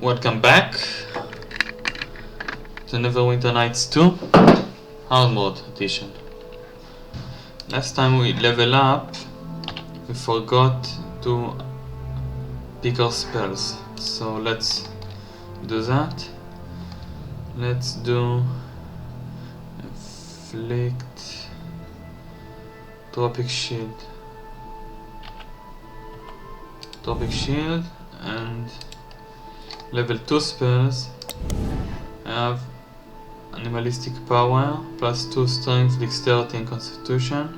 Welcome back to Neverwinter Nights 2 Hard Mode Edition. Last time we level up, we forgot to pick our spells, so let's do that. Let's do Afflict, Tropic Shield, and level 2 spells. I have Animalistic Power, plus 2 Strength, Dexterity and Constitution.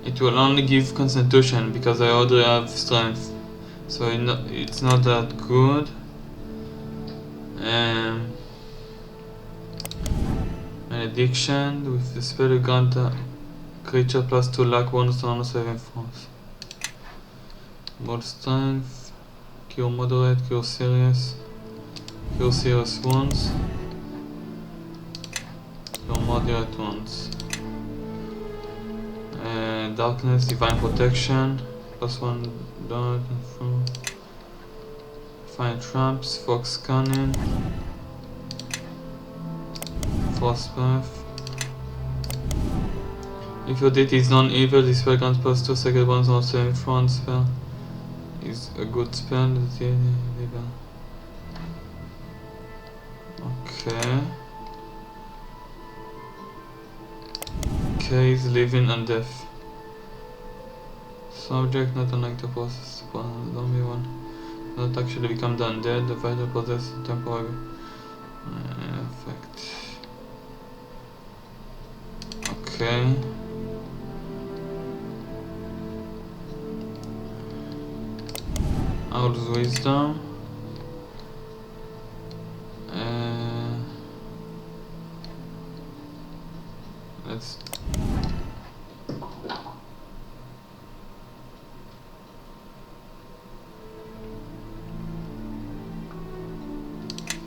It will only give Constitution because I already have Strength, so it's not that good. Malediction, with the spell you grant a creature plus 2 luck bonus on saving throws. Bold Strength, Cure Moderate, Cure Serious Wounds, Cure Moderate Wounds. Darkness, Divine Protection, plus 1 dodge and throw. Find Traps, Fox Cannon, Frost Breath. If your deity is non-evil, this spell grants plus 2 second bonus on saving throw. Spell is a good spell. Okay. Case, Living and Death. Subject not unlike the process, zombie one. Not actually become the undead, the vital possess temporary effect. Okay. Owl's Wisdom.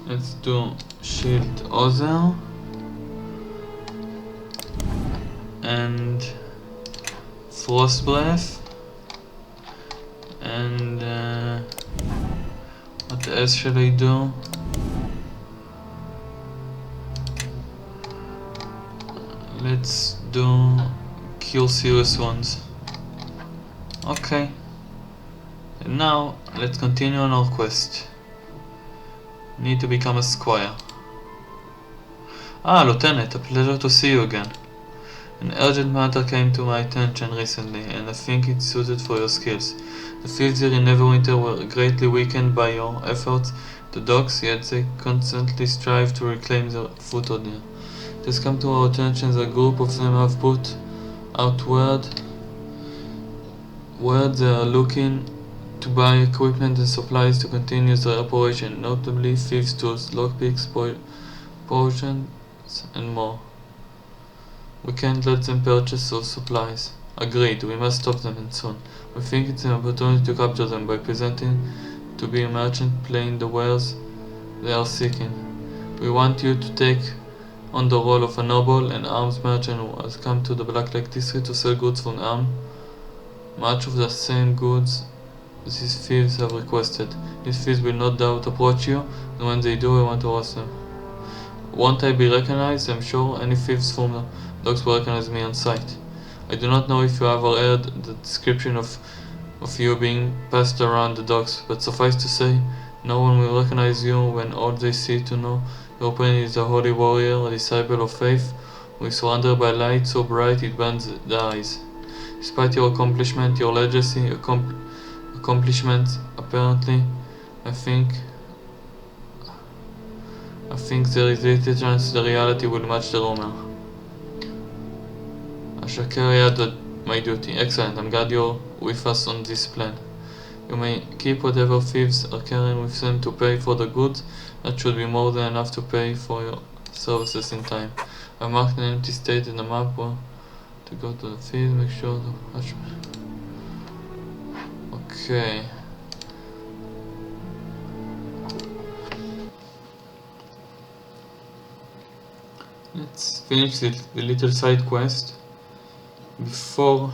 Let's do Shield Other and Frost Breath, and what else should I do? Let's do Cure Serious Wounds. Okay, and now let's continue on our quest. Need to become a Squire. Ah, Lieutenant, a pleasure to see you again. An urgent matter came to my attention recently, and I think it's suited for your skills. The fields here in Neverwinter were greatly weakened by your efforts to docks, yet they constantly strive to reclaim their foothold here. It has come to our attention that a group of them have put out word they are looking to buy equipment and supplies to continue their operation, notably thieves' tools, lockpicks, potions, and more. We can't let them purchase those supplies. Agreed, we must stop them, and soon. We think it's an opportunity to capture them by presenting to be a merchant playing the wares they are seeking. We want you to take on the role of a noble and arms merchant who has come to the Black Lake district to sell goods from much of the same goods these thieves have requested. These thieves will no doubt approach you, and when they do, I want to arrest them. Won't I be recognized? I'm sure any thieves from the docks will recognize me on sight. I do not know if you ever heard the description of you being passed around the docks, but suffice to say, no one will recognize you when all they see to know your opponent is a holy warrior, a disciple of faith, who is surrounded by light so bright it burns the eyes. Despite your accomplishment, your legacy, accomplishments, apparently, I think there is little chance the reality will match the rumor. I shall carry out my duty. Excellent, I'm glad you're with us on this plan. You may keep whatever thieves are carrying with them to pay for the goods. That should be more than enough to pay for your services in time. I marked an empty state in the map where to go to the thieves, make sure to watch me. Okay. Let's finish the little side quest before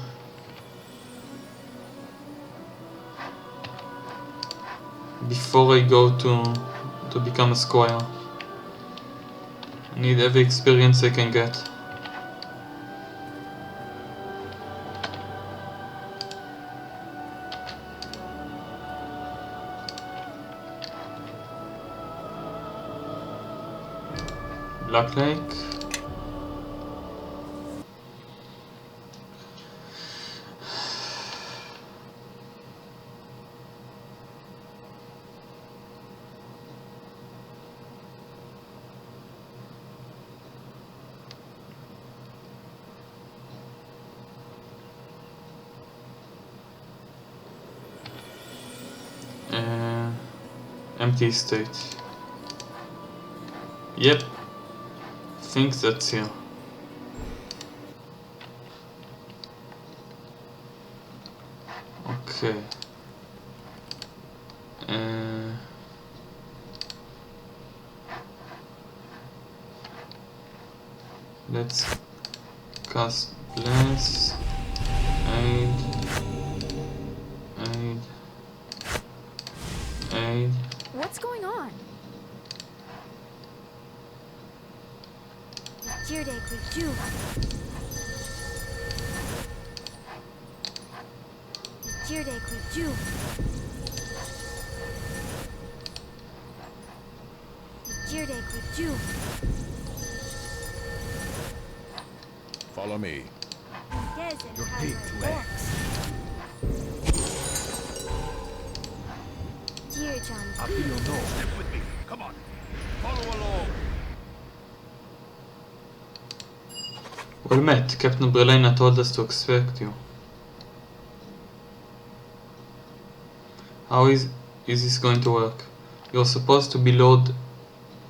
before I go to become a squire. I need every experience I can get. Black Lake. Empty estate. Yep, think that's here. Okay. Let's cast Bless. Aid. What's going on? Follow me. Your big legs. Up in your nose. Step with me. Come on. Follow along. Well met, Captain Brelena told us to expect you. How is this going to work? You're supposed to be Lord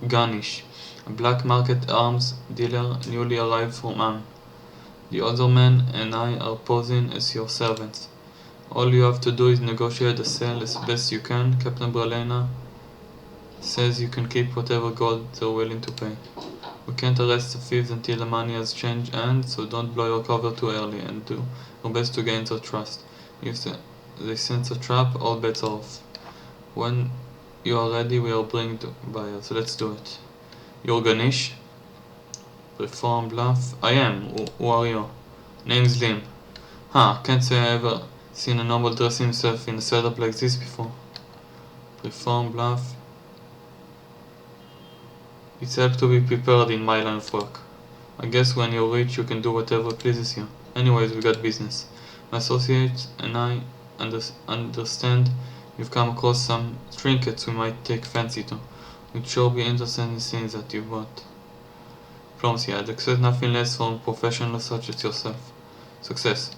Garnish, a black market arms dealer newly arrived from Am. The other men and I are posing as your servants. All you have to do is negotiate a sale as best you can. Captain Brelena says you can keep whatever gold they're willing to pay. We can't arrest the thieves until the money has changed hands, so don't blow your cover too early and do your best to gain their trust. If they sense a trap, all bets are off. When you are ready, we will bring the buyers. Let's do it. You're Ganesh? Reform Bluff? I am. Who are you? Name's Lim. Can't say I ever seen a noble dress himself in a setup like this before. Reform Bluff. It's helped to be prepared in my line of work. I guess when you're rich you can do whatever pleases you. Anyways, we got business. My associates and I understand you've come across some trinkets we might take fancy to. We'd sure be interested in seeing that you bought. Promise you, I'd accept nothing less from a professional such as yourself. Success.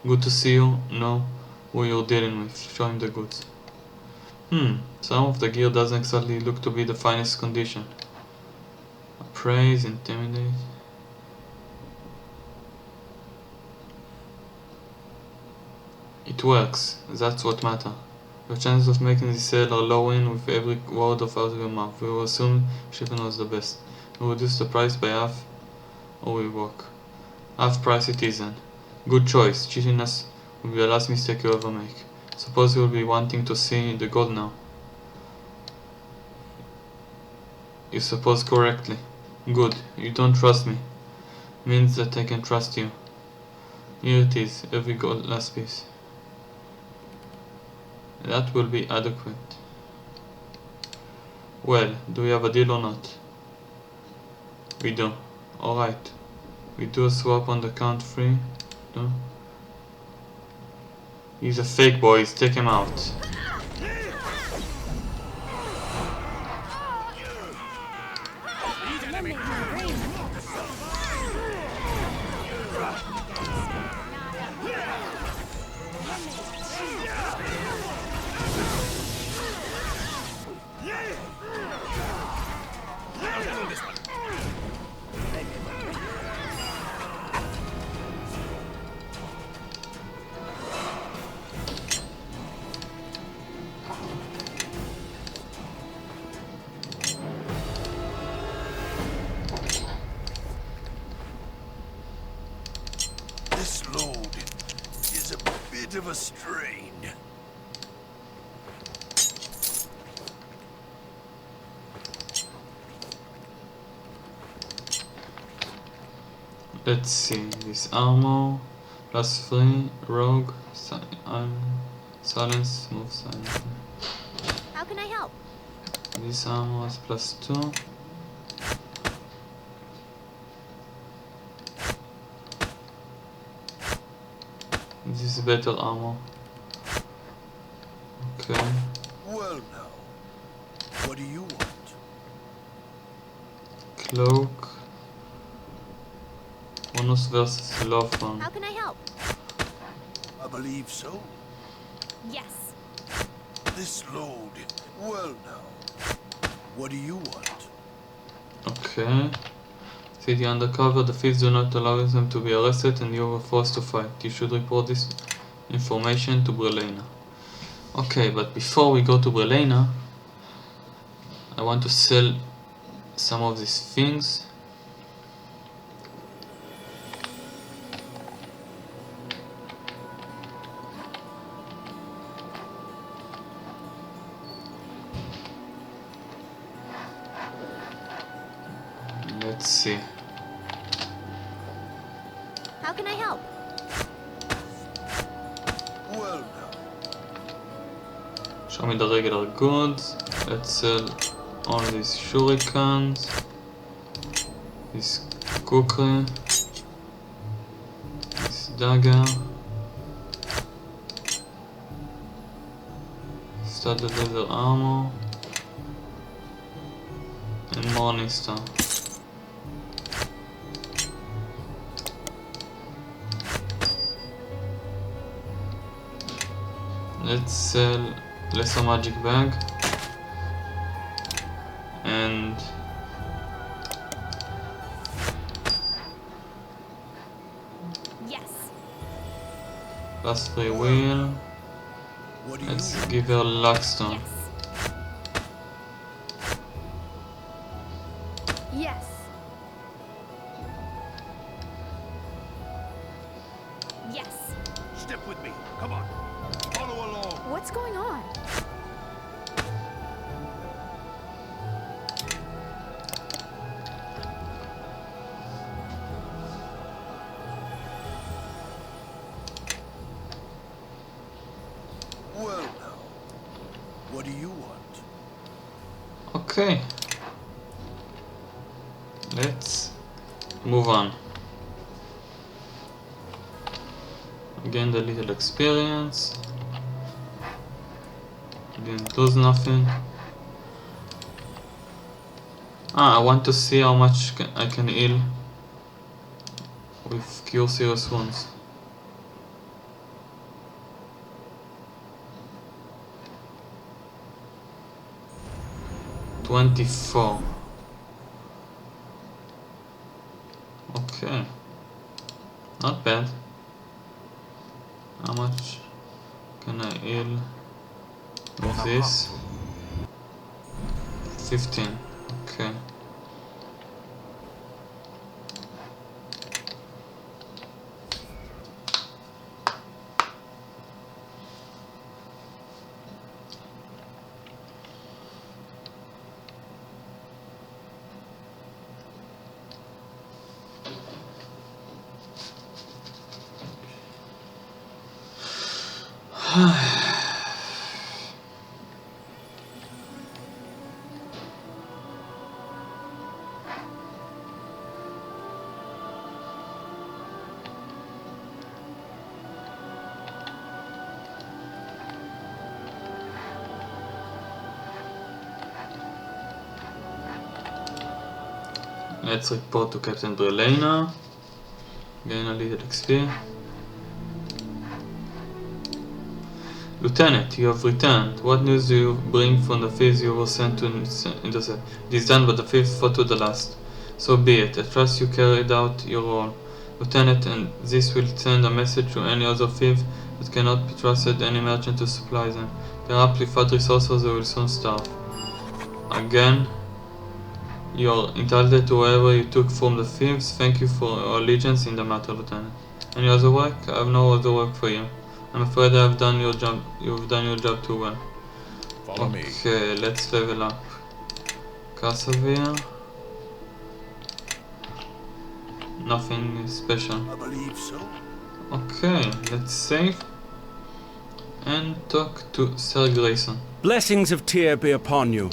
Good to see you know who you're dealing with. Show him the goods. Some of the gear doesn't exactly look to be the finest condition. Appraise, intimidate. It works, that's what matters. Your chances of making this sale are lowering with every word out of your mouth. We will assume shipping was the best. We reduce the price by half, or we walk. Half price it is then. Good choice. Cheating us will be the last mistake you ever make. Suppose you will be wanting to see the gold now. You suppose correctly. Good. You don't trust me. Means that I can trust you. Here it is, every gold last piece. That will be adequate. Well, do we have a deal or not? We do. Alright. We do a swap on the count free. No? He's a fake, boys. Take him out. This load is a bit of a strain. Let's see, this armor, +3, rogue, silence, move silent. How can I help? This armor has +2. This is better armor. Okay. Well now, what do you want? Cloak. Bonus versus love one. How can I help? I believe so. Yes. This load. Well now, what do you want? Okay. City undercover, the thieves do not allow them to be arrested and you are forced to fight. You should report this information to Brelena. Okay, but before we go to Brelena, I want to sell some of these things. Let's see. How can I help? Well now, Show me the regular goods. Let's sell all these shurikens, this kukri, this dagger, studded leather armor, and morning star. Let's sell lesser magic bag and Yes. +3 wheel. what do you Let's want? give her luckstone. Yes. Yes. Yes. Step with me. Come on. Follow along. What's going on? Well now, what do you want? Okay. Let's move on. Gained a little experience. Didn't lose nothing. I want to see how much I can heal with cure serious wounds. $24. Okay. Not bad. How much can I heal with this? 15. Okay. Let's report to Captain Brelena. Gain a little XP. Lieutenant, you have returned. What news do you bring from the thieves you were sent to intercept? It is done, but the thieves fought to the last. So be it. I trust you carried out your role, Lieutenant, and this will send a message to any other thief that cannot be trusted, any merchant to supply them. They are aptly fed resources, they will soon starve. Again, you are entitled to whatever you took from the thieves. Thank you for your allegiance in the matter, Lieutenant. Any other work? I have no other work for you. I'm afraid I have done your job. You've done your job too well. Follow me. Okay, let's level up. Cassavir. nothing special. I believe so. Okay, let's save and talk to Sir Grayson. Blessings of Tyr be upon you.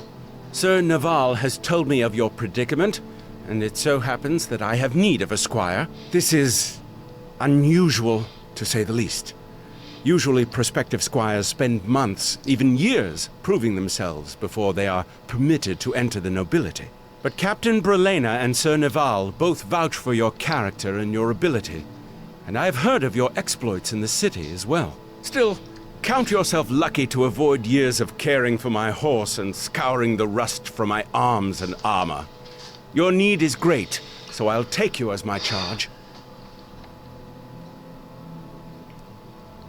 Sir Naval has told me of your predicament, and it so happens that I have need of a squire. This is unusual, to say the least. Usually prospective squires spend months, even years, proving themselves before they are permitted to enter the nobility. But Captain Brelena and Sir Naval both vouch for your character and your ability, and I have heard of your exploits in the city as well. Still, count yourself lucky to avoid years of caring for my horse and scouring the rust from my arms and armor. Your need is great, so I'll take you as my charge.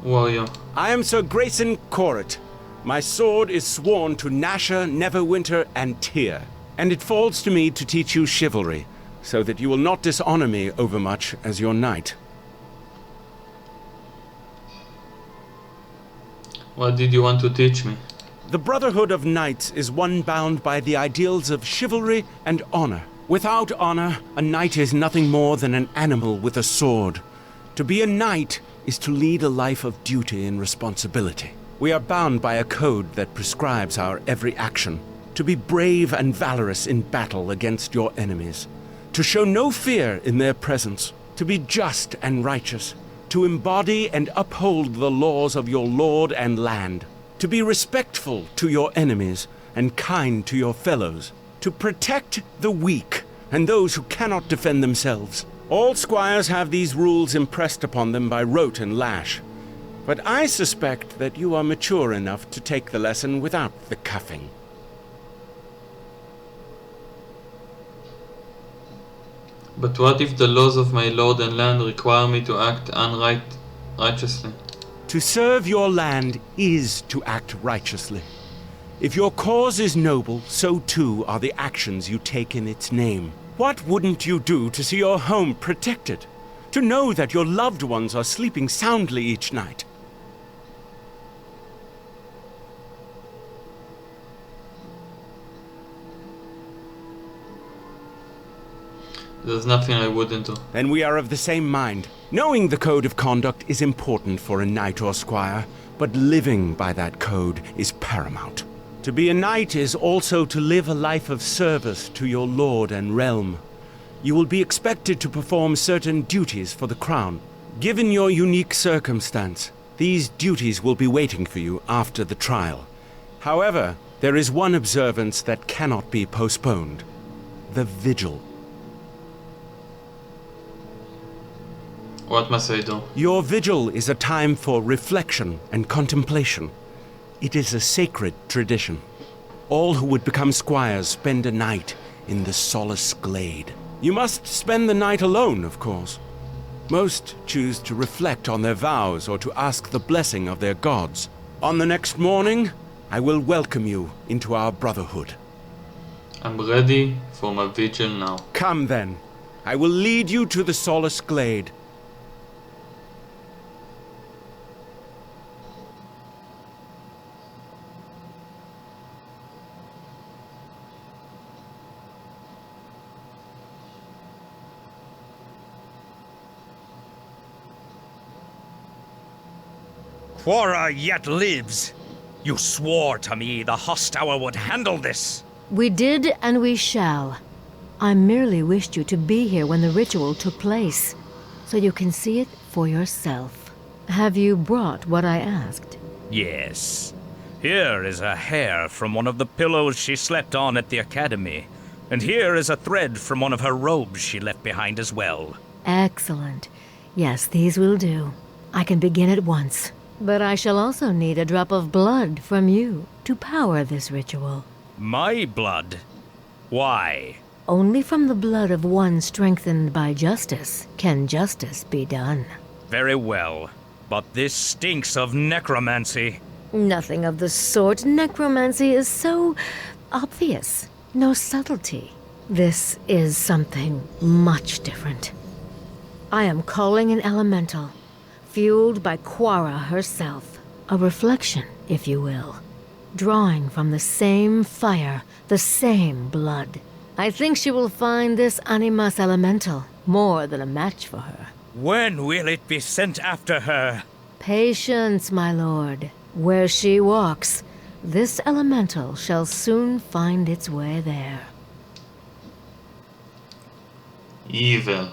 Warrior. I am Sir Grayson Corrit. My sword is sworn to Nasher, Neverwinter, and Tyr, and it falls to me to teach you chivalry, so that you will not dishonor me overmuch as your knight. What did you want to teach me? The Brotherhood of Knights is one bound by the ideals of chivalry and honor. Without honor, a knight is nothing more than an animal with a sword. To be a knight is to lead a life of duty and responsibility. We are bound by a code that prescribes our every action. To be brave and valorous in battle against your enemies. To show no fear in their presence. To be just and righteous. To embody and uphold the laws of your lord and land. To be respectful to your enemies and kind to your fellows. To protect the weak and those who cannot defend themselves. All squires have these rules impressed upon them by rote and lash. But I suspect that you are mature enough to take the lesson without the cuffing. But what if the laws of my lord and land require me to act righteously? To serve your land is to act righteously. If your cause is noble, so too are the actions you take in its name. What wouldn't you do to see your home protected? To know that your loved ones are sleeping soundly each night? There's nothing I wouldn't do. Then we are of the same mind. Knowing the code of conduct is important for a knight or squire, but living by that code is paramount. To be a knight is also to live a life of service to your lord and realm. You will be expected to perform certain duties for the crown. Given your unique circumstance, these duties will be waiting for you after the trial. However, there is one observance that cannot be postponed: the vigil. What must I do? Your vigil is a time for reflection and contemplation. It is a sacred tradition. All who would become squires spend a night in the solace glade. You must spend the night alone, of course. Most choose to reflect on their vows or to ask the blessing of their gods. On the next morning, I will welcome you into our brotherhood. I'm ready for my vigil now. Come then. I will lead you to the solace glade. Quora yet lives. You swore to me the Hostour would handle this. We did, and we shall. I merely wished you to be here when the ritual took place, so you can see it for yourself. Have you brought what I asked? Yes. Here is a hair from one of the pillows she slept on at the academy. And here is a thread from one of her robes she left behind as well. Excellent. Yes, these will do. I can begin at once. But I shall also need a drop of blood from you to power this ritual. My blood? Why? Only from the blood of one strengthened by justice can justice be done. Very well. But this stinks of necromancy. Nothing of the sort. Necromancy is so obvious. No subtlety. This is something much different. I am calling an elemental, fueled by Quora herself. A reflection, if you will. Drawing from the same fire, the same blood. I think she will find this animus elemental more than a match for her. When will it be sent after her? Patience, my lord. Where she walks, this elemental shall soon find its way there. Evil.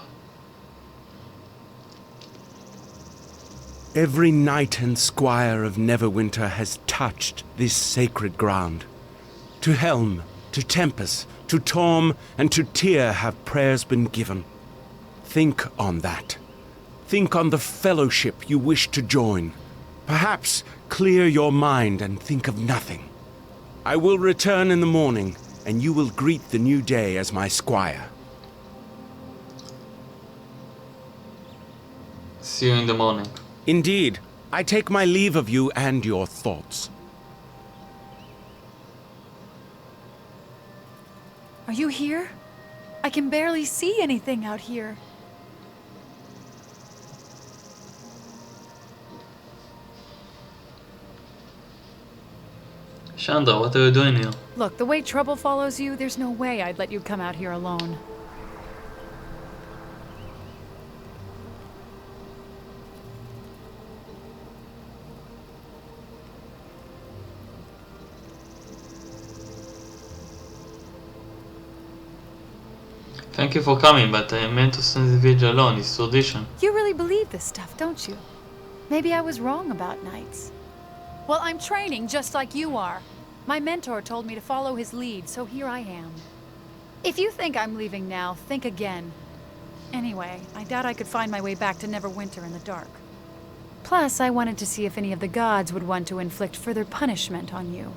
Every knight and squire of Neverwinter has touched this sacred ground. To Helm, to Tempest, to Torm, and to Tyr have prayers been given. Think on that. Think on the fellowship you wish to join. Perhaps clear your mind and think of nothing. I will return in the morning, and you will greet the new day as my squire. See you in the morning. Indeed, I take my leave of you and your thoughts. Are you here? I can barely see anything out here. Chandra, what are you doing here? Look, the way trouble follows you, there's no way I'd let you come out here alone. Thank you for coming, but I meant to send the village alone. It's tradition. You really believe this stuff, don't you? Maybe I was wrong about knights. Well, I'm training just like you are. My mentor told me to follow his lead, so here I am. If you think I'm leaving now, think again. Anyway, I doubt I could find my way back to Neverwinter in the dark. Plus, I wanted to see if any of the gods would want to inflict further punishment on you.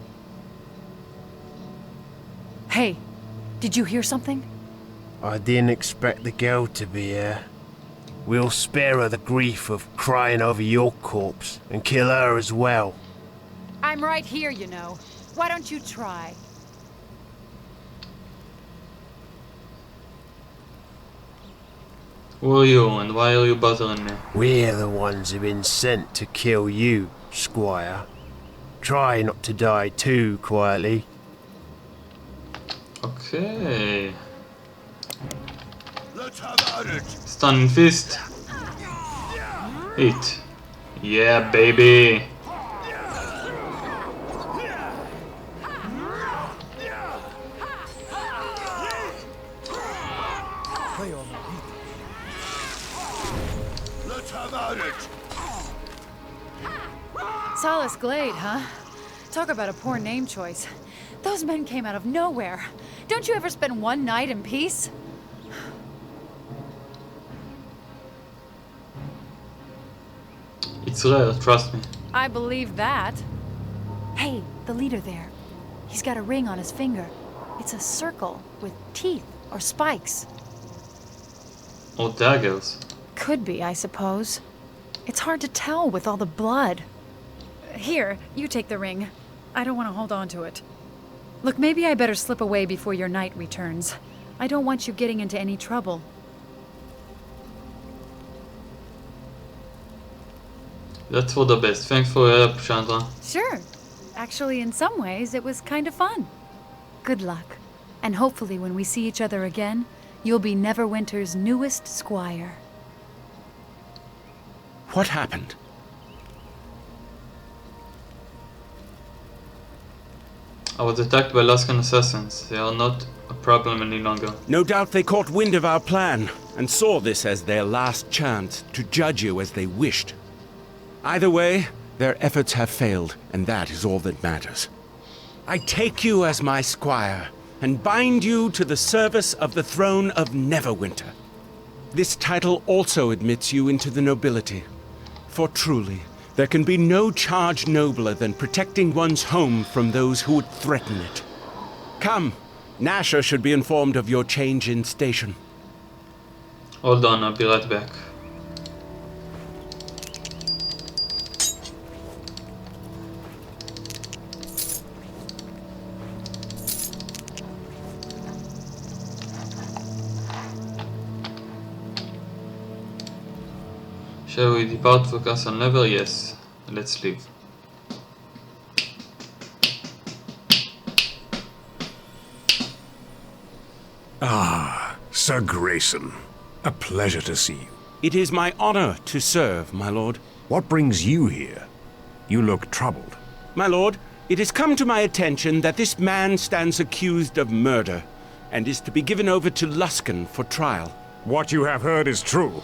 Hey, did you hear something? I didn't expect the girl to be here. We'll spare her the grief of crying over your corpse and kill her as well. I'm right here, you know. Why don't you try? Who are you and why are you bothering me? We're the ones who've been sent to kill you, Squire. Try not to die too quietly. Okay. Let's have at it. Stunning fist. Hit. Yeah, baby. Let's have at it. Solace Glade, huh? Talk about a poor name choice. Those men came out of nowhere. Don't you ever spend one night in peace? It's rare, trust me. I believe that. Hey, the leader there. He's got a ring on his finger. It's a circle with teeth or spikes. Or daggers. Could be, I suppose. It's hard to tell with all the blood. Here, you take the ring. I don't want to hold on to it. Look, maybe I better slip away before your knight returns. I don't want you getting into any trouble. That's for the best. Thanks for your help, Chandra. Sure. Actually, in some ways, it was kind of fun. Good luck. And hopefully when we see each other again, you'll be Neverwinter's newest squire. What happened? I was attacked by Laskan assassins. They are not a problem any longer. No doubt they caught wind of our plan and saw this as their last chance to judge you as they wished. Either way, their efforts have failed, and that is all that matters. I take you as my squire and bind you to the service of the throne of Neverwinter. This title also admits you into the nobility, for truly, there can be no charge nobler than protecting one's home from those who would threaten it. Come, Nasher should be informed of your change in station. Hold on, I'll be right back. Shall we depart for Castle Never? Yes. Let's leave. Ah, Sir Grayson. A pleasure to see you. It is my honor to serve, my lord. What brings you here? You look troubled. My lord, it has come to my attention that this man stands accused of murder and is to be given over to Luskan for trial. What you have heard is true.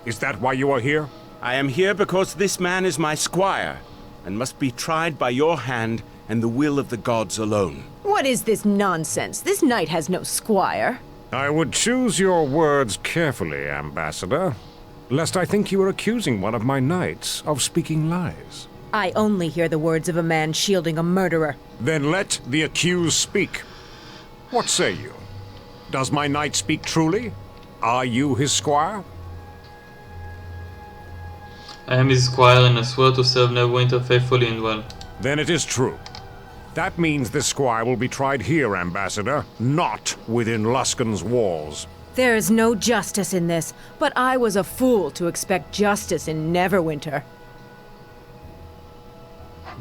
Is that why you are here? I am here because this man is my squire and must be tried by your hand and the will of the gods alone. What is this nonsense? This knight has no squire. I would choose your words carefully, Ambassador, lest I think you are accusing one of my knights of speaking lies. I only hear the words of a man shielding a murderer. Then let the accused speak. What say you? Does my knight speak truly? Are you his squire? I am his squire and I swear to serve Neverwinter faithfully and well. Then it is true. That means this squire will be tried here, Ambassador, not within Luskan's walls. There is no justice in this, but I was a fool to expect justice in Neverwinter.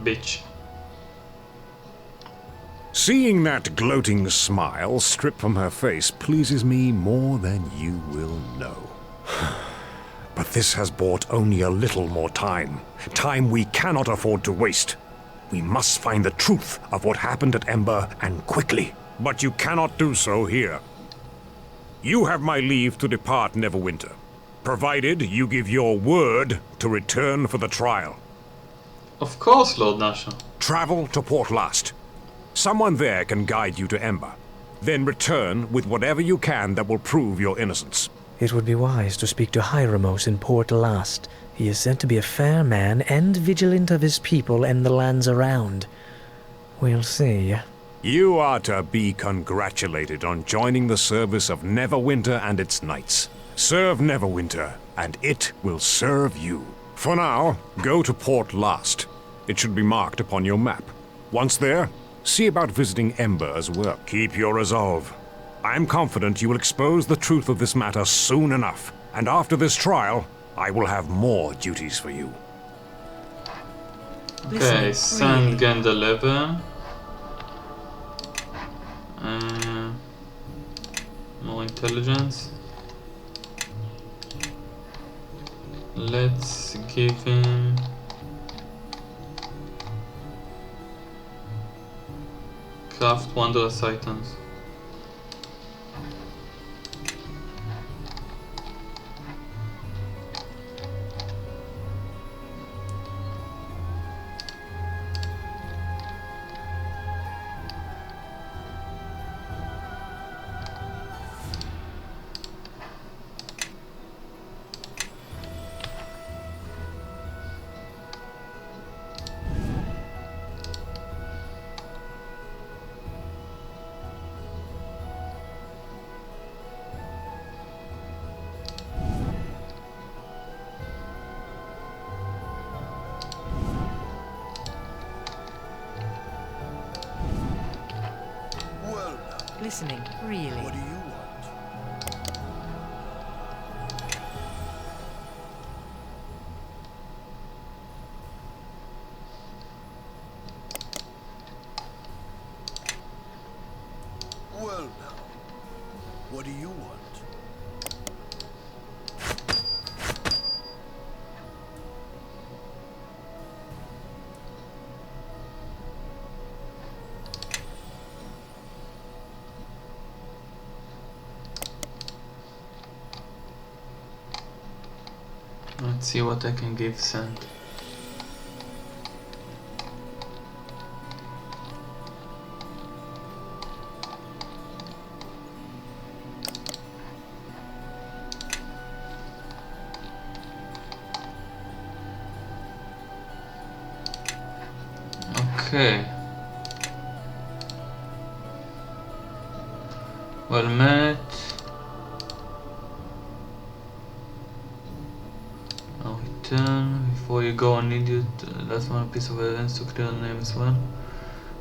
Bitch. Seeing that gloating smile stripped from her face pleases me more than you will know. But this has bought only a little more time. Time we cannot afford to waste. We must find the truth of what happened at Ember, and quickly. But you cannot do so here. You have my leave to depart Neverwinter, provided you give your word to return for the trial. Of course, Lord Nasha. Travel to Port Llast. Someone there can guide you to Ember. Then return with whatever you can that will prove your innocence. It would be wise to speak to Hieromos in Port Llast. He is said to be a fair man and vigilant of his people and the lands around. We'll see. You are to be congratulated on joining the service of Neverwinter and its knights. Serve Neverwinter, and it will serve you. For now, go to Port Llast. It should be marked upon your map. Once there, see about visiting Ember as well. Keep your resolve. I am confident you will expose the truth of this matter soon enough, and after this trial, I will have more duties for you. Okay, send gain the level. More intelligence. Let's give him craft wondrous items. Listening, really. What do you want? Well now, what do you want? Let's see what I can give Sand. Okay. Well met. I'll return. Before you go, I need you to, that's one piece of evidence to clear the name as well.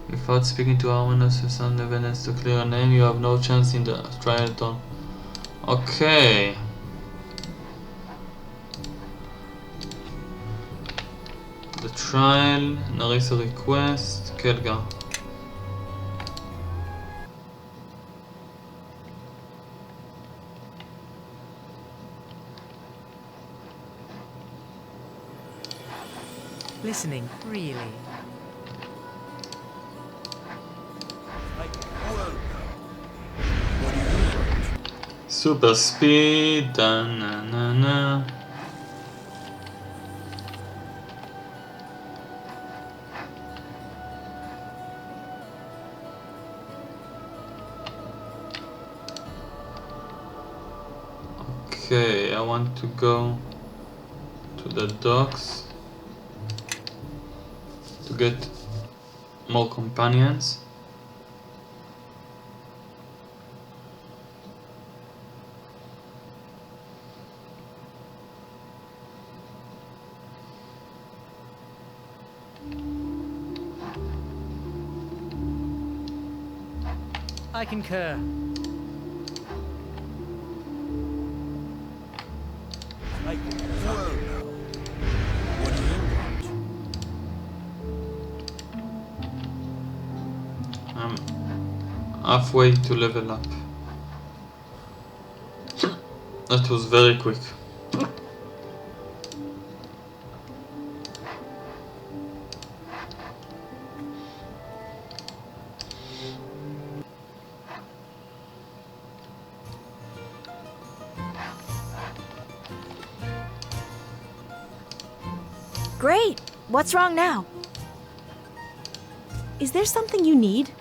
Without speaking to Harmonious with some evidence to clear a name, you have no chance in the trial at all. Okay. The trial, Narissa request, Kelga. Listening, really. Super speed, da na na na. Okay, I want to go to the docks to get more companions. I concur. I'm halfway to level up. That was very quick. Great! What's wrong now? Is there something you need?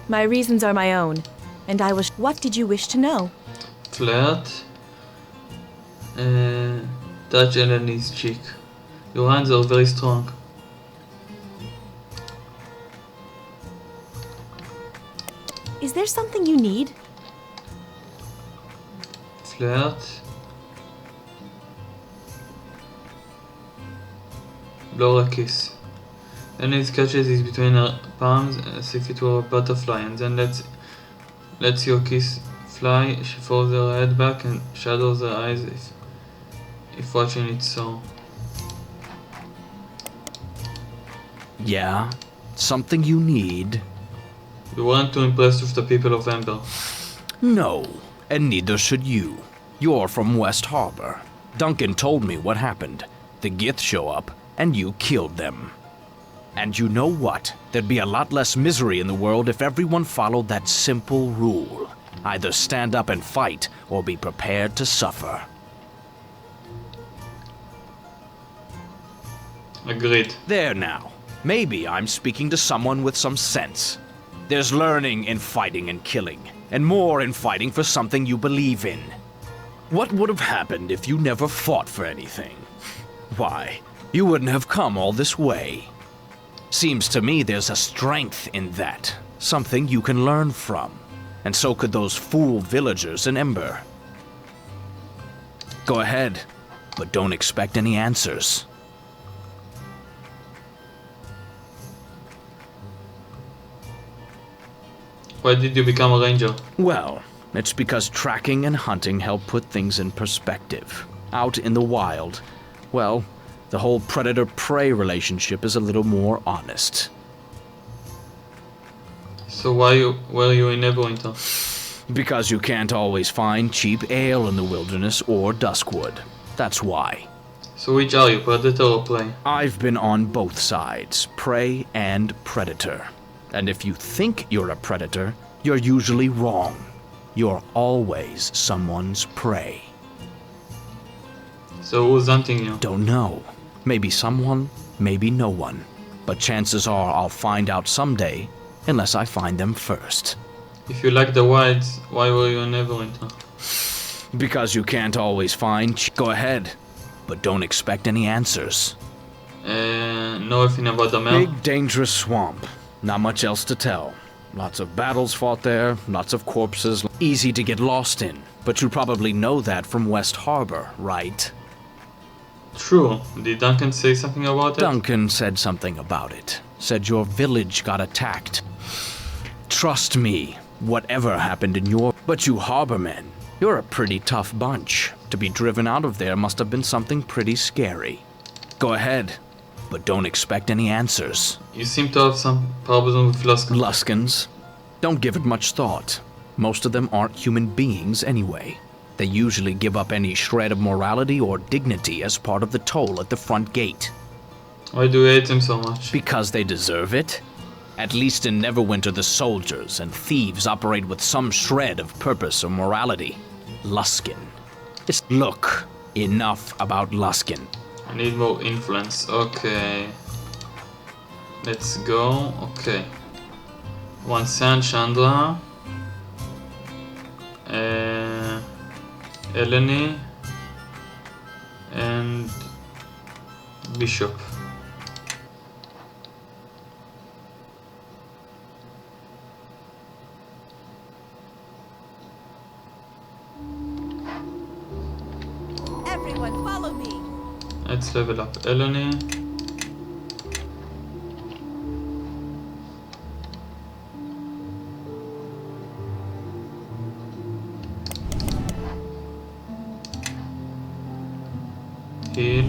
My reasons are my own, and I was... What did you wish to know? Flirt. Touch Eleanor's cheek. Your hands are very strong. Is there something you need? Flirt. Blow a kiss. Eleanor catches it between her palms as if it were a butterfly and then lets your kiss fly. She folds her head back and shadows her eyes if watching it so. Yeah? Something you need? You weren't too impressed with the people of Amber. No, and neither should you. You're from West Harbor. Duncan told me what happened. The Gith show up, and you killed them. And you know what? There'd be a lot less misery in the world if everyone followed that simple rule. Either stand up and fight, or be prepared to suffer. Agreed. There now. Maybe I'm speaking to someone with some sense. There's learning in fighting and killing, and more in fighting for something you believe in. What would have happened if you never fought for anything? Why, you wouldn't have come all this way. Seems to me there's a strength in that, something you can learn from. And so could those fool villagers in Ember. Go ahead, but don't expect any answers. Why did you become a ranger? Well, it's because tracking and hunting help put things in perspective. Out in the wild, well, the whole predator-prey relationship is a little more honest. So why were you in Neverwinter? Because you can't always find cheap ale in the wilderness or duskwood. That's why. So which are you, predator or prey? I've been on both sides, prey and predator. And if you think you're a predator, you're usually wrong. You're always someone's prey. So who's hunting you? Don't know. Maybe someone, maybe no one. But chances are I'll find out someday, unless I find them first. If you like the wilds, why were you in Neverwinter? Because you can't always find... Go ahead, but don't expect any answers. Know anything about the map? Big, dangerous swamp. Not much else to tell. Lots of battles fought there, lots of corpses. Easy to get lost in. But you probably know that from West Harbor, right? True. Did Duncan say something about it? Duncan said something about it. Said your village got attacked. Trust me, whatever happened in your... But you harbormen, you're a pretty tough bunch. To be driven out of there must have been something pretty scary. Go ahead, but don't expect any answers. You seem to have some problem with Luskans. Luskans? Don't give it much thought. Most of them aren't human beings anyway. They usually give up any shred of morality or dignity as part of the toll at the front gate. Why do you hate him so much? Because they deserve it. At least in Neverwinter, the soldiers and thieves operate with some shred of purpose or morality. Luskin. Look, enough about Luskin. I need more influence. Okay. Let's go. Okay. One San Chandra. Eleni. And Bishop. Everyone follow me. Let's level up Eleni. Heal.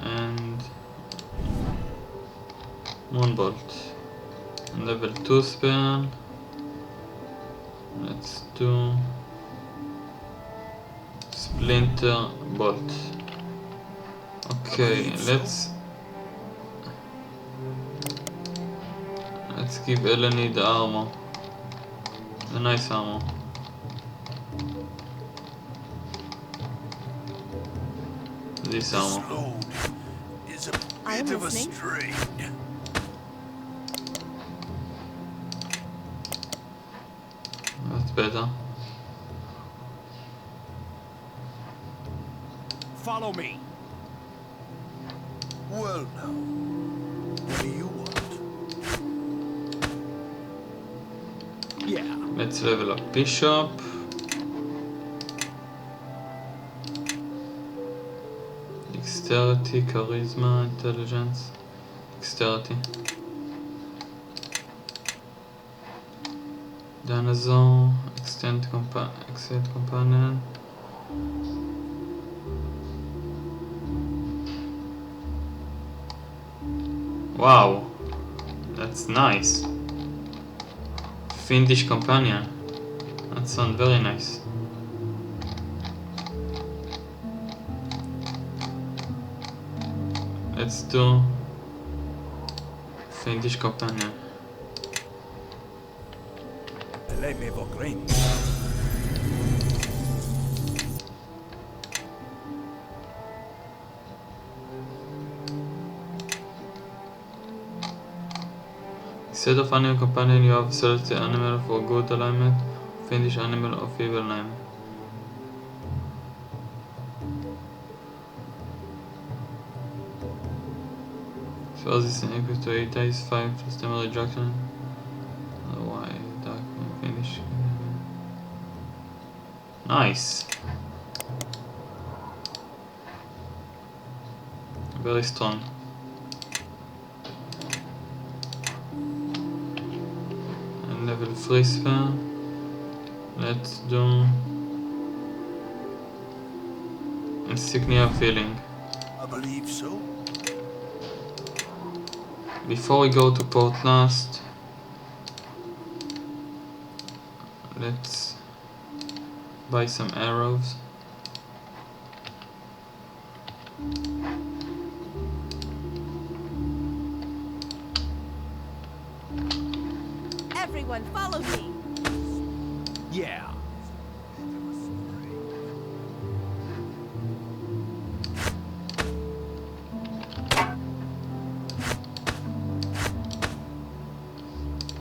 And Moonbolt. And level 2 spell. Let's do Splinter Bolt. Okay, let's give Eleni the armor. The nice armor. This armor. Load is a I am bit of a listening. strain. That's better. Follow me. Well now, what do you want? Yeah. Let's level up Bishop. Dexterity, Charisma, Intelligence. Dexterity. Dinosaur, Extend Companion. Wow, that's nice. Fiendish Companion. That sounds very nice. Let's do Fiendish Companion. Instead of animal companion, you have selected animal for good alignment, Fiendish animal of evil alignment. So this is equal to 8 dice, 5 plus damage reduction. Why dark Fiendish? Nice. Very strong. And level 3 spell. Let's do Insignia of Healing. I believe so. Before we go to Port Llast, let's buy some arrows. Everyone follow me. Yeah.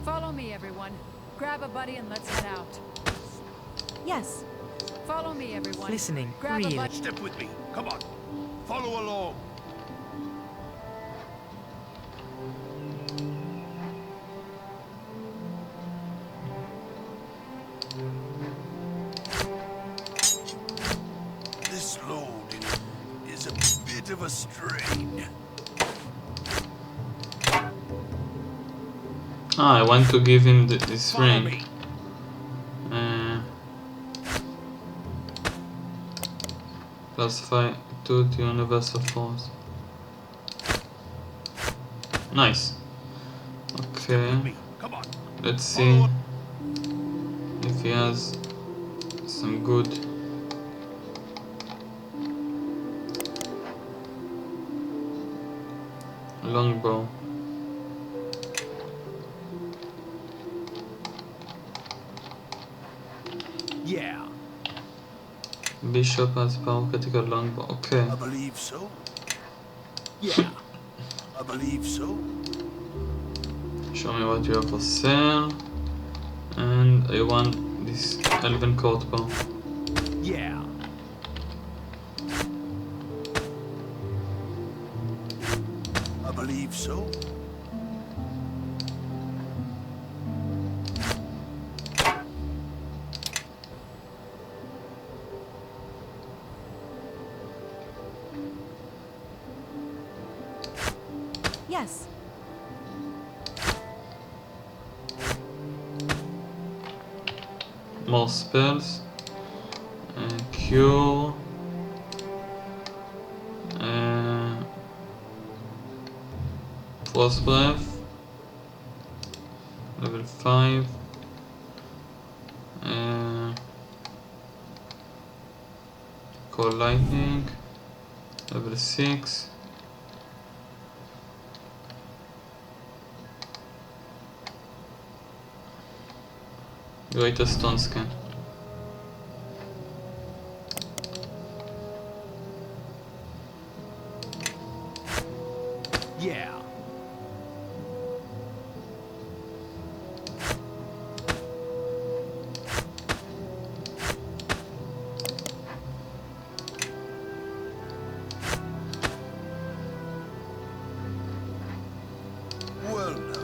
Follow me, everyone. Grab a buddy and let's head out. Yes. Follow me, everyone. Listening. Grab a Really. buddy. Step with me. Come on. Follow along. This load is a bit of a strain. Ah, I want to give him this Follow ring. me. Plus 5 to Universal Force. Nice. Okay. Me. Come on. Let's see if he has some good Longbow. Yeah, Bishop has power critical longbow. Okay. I believe so. Yeah, I believe so. Show me what you have for sale. And I want this elven court bow. Yeah. I believe so. Yes. More spells. Cure. Frost Breath. Level 5. Cold Lightning. Level 6. Greater Stone Scan. Yeah. Well now.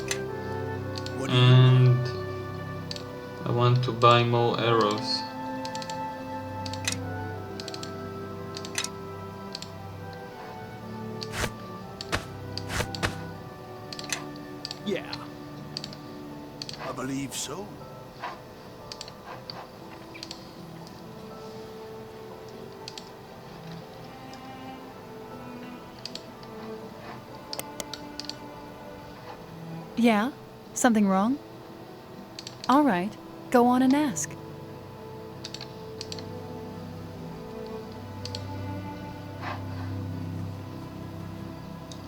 What do you And I want to buy more arrows. Yeah. I believe so. Yeah? Something wrong? All right. Go on and ask.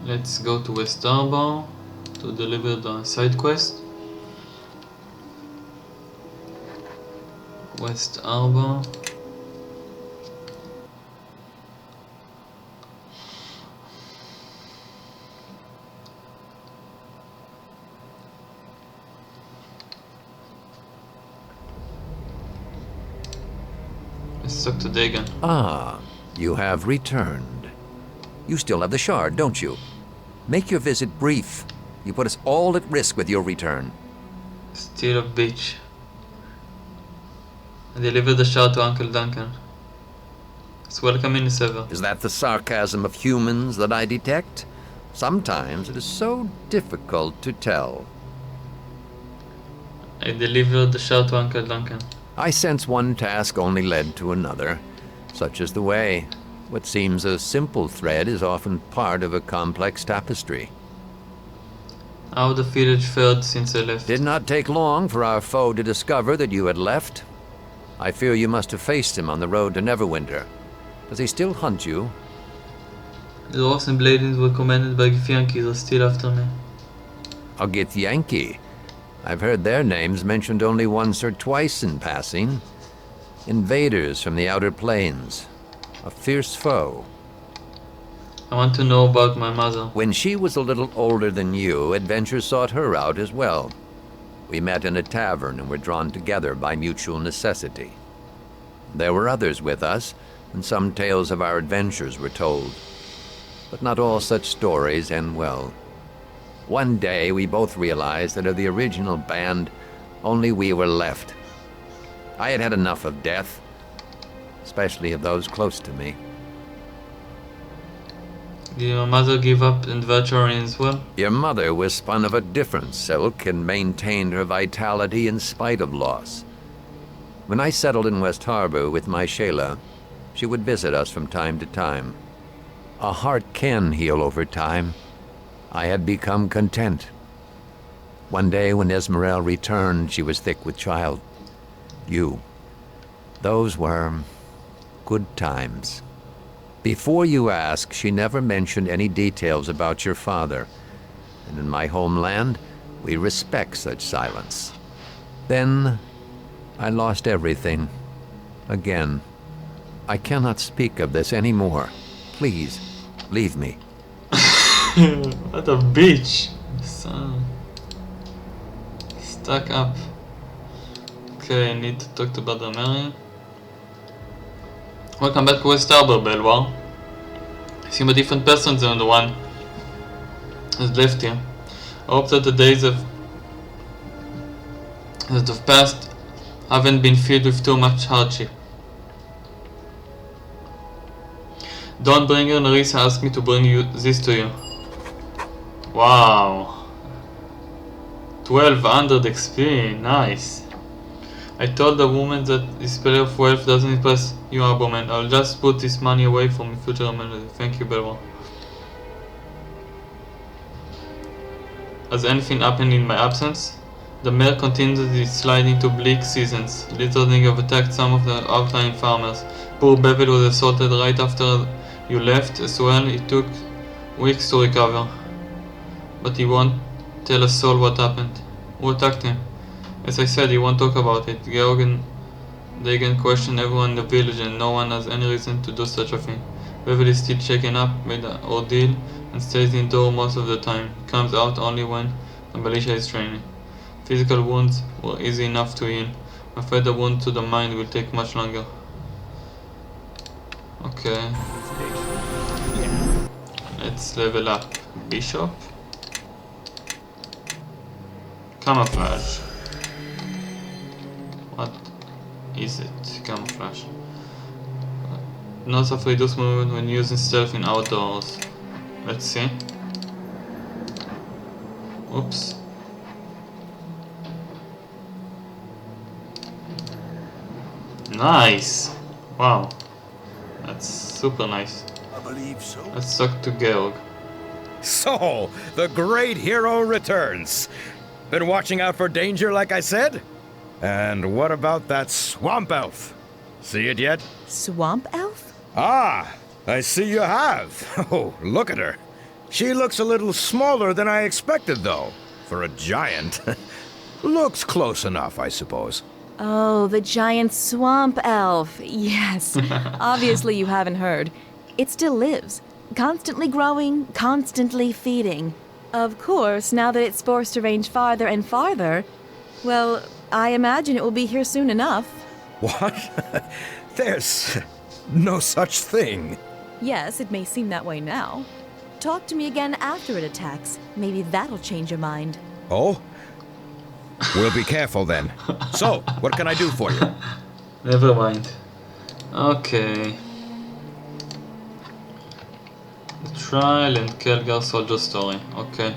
Let's go to West Harbor to deliver the side quest. West Harbor. Let's talk to Dagon. Ah, you have returned. You still have the shard, don't you? Make your visit brief. You put us all at risk with your return. Still a bitch. I delivered the shard to Uncle Duncan. It's welcome in Sever. Is that the sarcasm of humans that I detect? Sometimes it is so difficult to tell. I delivered the shard to Uncle Duncan. I sense one task only led to another. Such is the way. What seems a simple thread is often part of a complex tapestry. How the village fared since I left. Did not take long for our foe to discover that you had left. I fear you must have faced him on the road to Neverwinter. Does he still hunt you? The dwarves and Bladings were commanded by Githyanki are still after me. A Githyanki? I've heard their names mentioned only once or twice in passing. Invaders from the outer plains. A fierce foe. I want to know about my mother. When she was a little older than you, adventure sought her out as well. We met in a tavern and were drawn together by mutual necessity. There were others with us, and some tales of our adventures were told. But not all such stories end well. One day we both realized that of the original band, only we were left. I had had enough of death, especially of those close to me. Did your mother give up adventuring as well? Your mother was spun of a different silk and maintained her vitality in spite of loss. When I settled in West Harbor with my Shayla, she would visit us from time to time. A heart can heal over time. I had become content. One day when Esmerelle returned, she was thick with child. You. Those were good times. Before you ask, she never mentioned any details about your father, and in my homeland, we respect such silence. Then, I lost everything. Again. I cannot speak of this anymore. Please, leave me. What a bitch. So stuck up. Okay, I need to talk to Brother Mary. Welcome back to West Harbor, Belwar. You seem a different person than the one who's left here. I hope that the days that have passed haven't been filled with too much hardship. Don't bring her. Nerissa asked me to bring this to you. Wow. 1200 XP, nice. I told the woman that display of wealth doesn't impress you, Aboman. I'll just put this money away for my future amenity. Thank you, Belwar. Has anything happened in my absence? The mare continued its slide into bleak seasons. Littering have attacked some of the outlying farmers. Poor Bevel was assaulted right after you left as well. It took weeks to recover. But he won't tell a soul what happened. Who attacked him? As I said, he won't talk about it. Georg and Dagan question everyone in the village and no one has any reason to do such a thing. Bevel is still shaken up by the ordeal and stays indoors most of the time. He comes out only when the militia is training. Physical wounds were easy enough to heal. I'm afraid the wound to the mind will take much longer. Okay. Let's level up Bishop. Camouflage. What is it? Camouflage. Not of reduced movement when using stealth in outdoors. Let's see. Oops. Nice! Wow. That's super nice. I believe so. Let's talk to Georg. So, the great hero returns. Been watching out for danger, like I said? And what about that swamp elf? See it yet? Swamp elf? Ah, I see you have. Oh, look at her. She looks a little smaller than I expected, though, for a giant. Looks close enough, I suppose. Oh, the giant swamp elf. Yes. Obviously you haven't heard. It still lives. Constantly growing, constantly feeding. Of course, now that it's forced to range farther and farther, well, I imagine it will be here soon enough. What? There's no such thing. Yes, it may seem that way now. Talk to me again after it attacks. Maybe that'll change your mind. Oh? We'll be careful then. So, what can I do for you? Never mind. Okay. The Trial and Kelgar Soldier Story. Okay.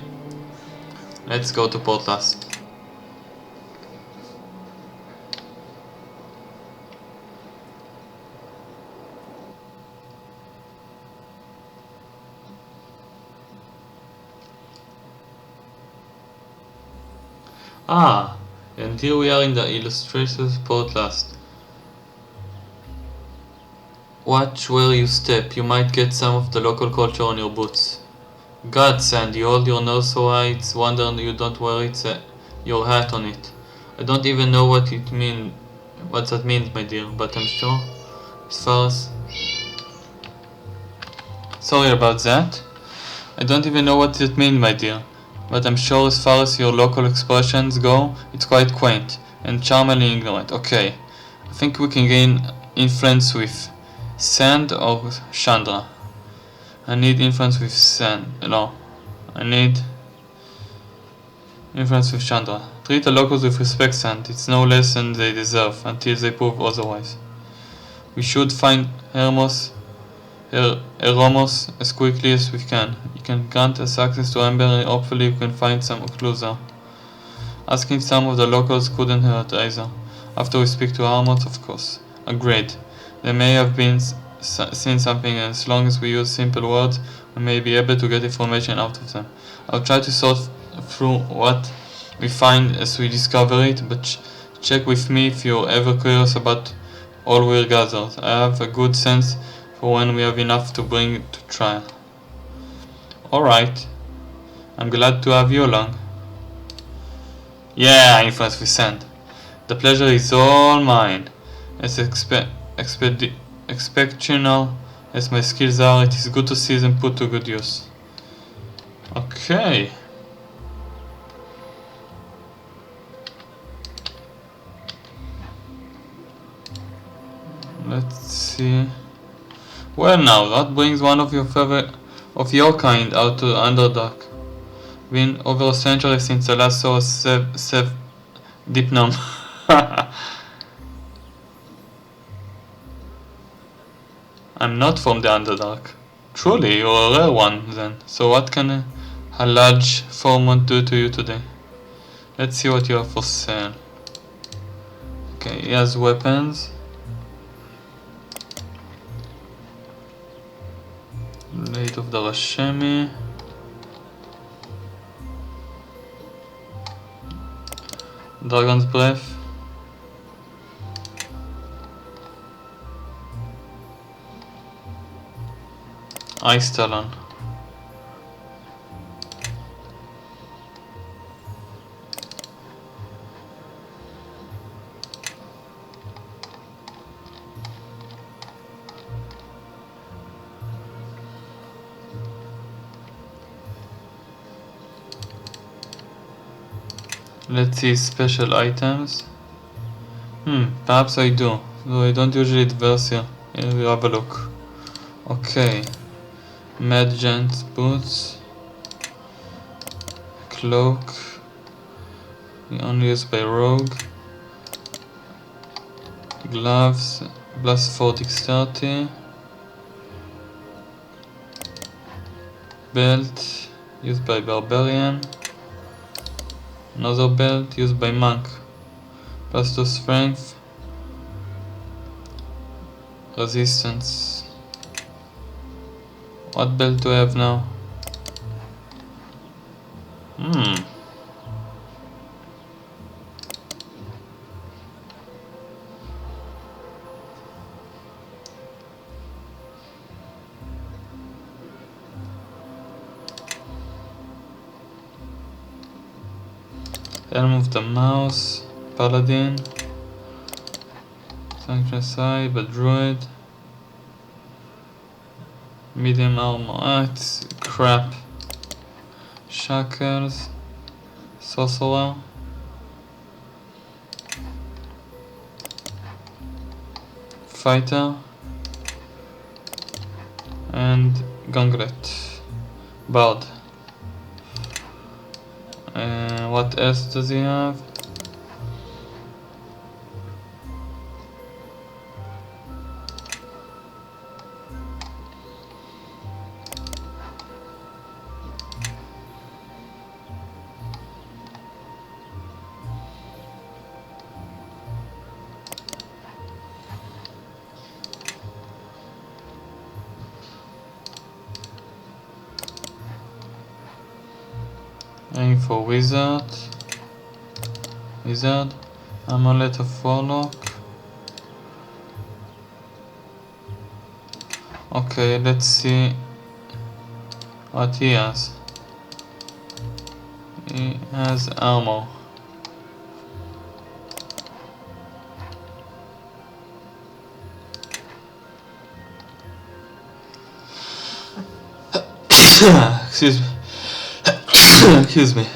Let's go to Port Llast. Ah, and here we are in the illustrated Port Llast. Watch where you step, you might get some of the local culture on your boots. God, Sand, you hold your nose so high, it's wonder you don't wear your hat on it. I don't even know what that means, my dear, but I'm sure, as far as... Sorry about that. I don't even know what it means, my dear. But I'm sure as far as your local expressions go, it's quite quaint and charmingly ignorant. Okay, I think we can gain influence with Sand or Chandra. I need influence with Sand. No, I need influence with Chandra. Treat the locals with respect, Sand. It's no less than they deserve until they prove otherwise. We should find Hermos as quickly as we can. You can grant us access to Amber and hopefully we can find some clues there. Asking some of the locals couldn't hurt either. After we speak to Hermos, of course. Agreed. They may have been seen something, and as long as we use simple words, we may be able to get information out of them. I'll try to sort through what we find as we discover it, but check with me if you're ever curious about all we're gathered. I have a good sense for when we have enough to bring to trial. Alright. I'm glad to have you along. Yeah, influence we send. The pleasure is all mine. As exceptional as my skills are, it is good to see them put to good use. Okay. Let's see. Well now, what brings one of your kind out to the Underdark? Been over a century since the last saw Sev Deepnum. I'm not from the Underdark. Truly, you're a rare one then. So what can a large foreman do to you today? Let's see what you have for sale. Okay, he has weapons. Blade of the Rashemi. Dragon's Breath. Ice Talon. Let's see special items. Perhaps I do, though I don't usually adverse here. Here we have a look. Okay. Mad Giant's boots. Cloak. Only used by rogue. Gloves. Plus 4 dexterity. Belt. Used by barbarian. Another belt used by monk. Plus 2 strength. Resistance. What belt do I have now? Helm of the Mouse, Paladin, Sanctuary Side, but Druid, medium armor, it's crap. Shackles, Sorcerer, Fighter, and Gauntlet, Bard. What else does he have? Aim for Wizard, Amulet of Warlock. Okay, let's see what he has. He has armor. Excuse me. Excuse me.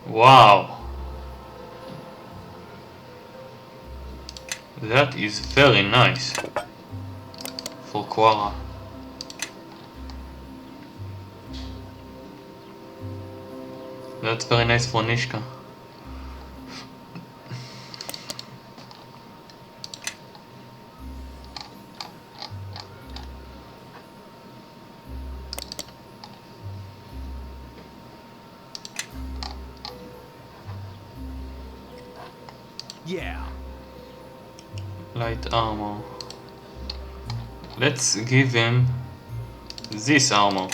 Wow. That is very nice for Quara. That's very nice for Nishka. Yeah. Light armor. Let's give him this armor.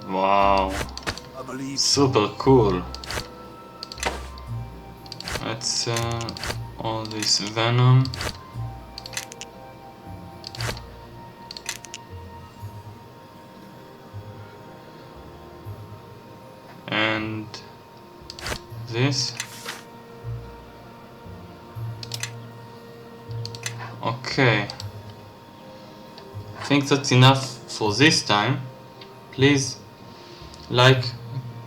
Wow, super cool. Let's all this venom. And this. Okay, I think that's enough for this time. Please like,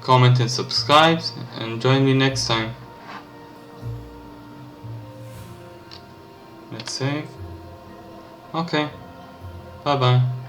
comment and subscribe, and join me next time. Let's save. Okay, bye bye.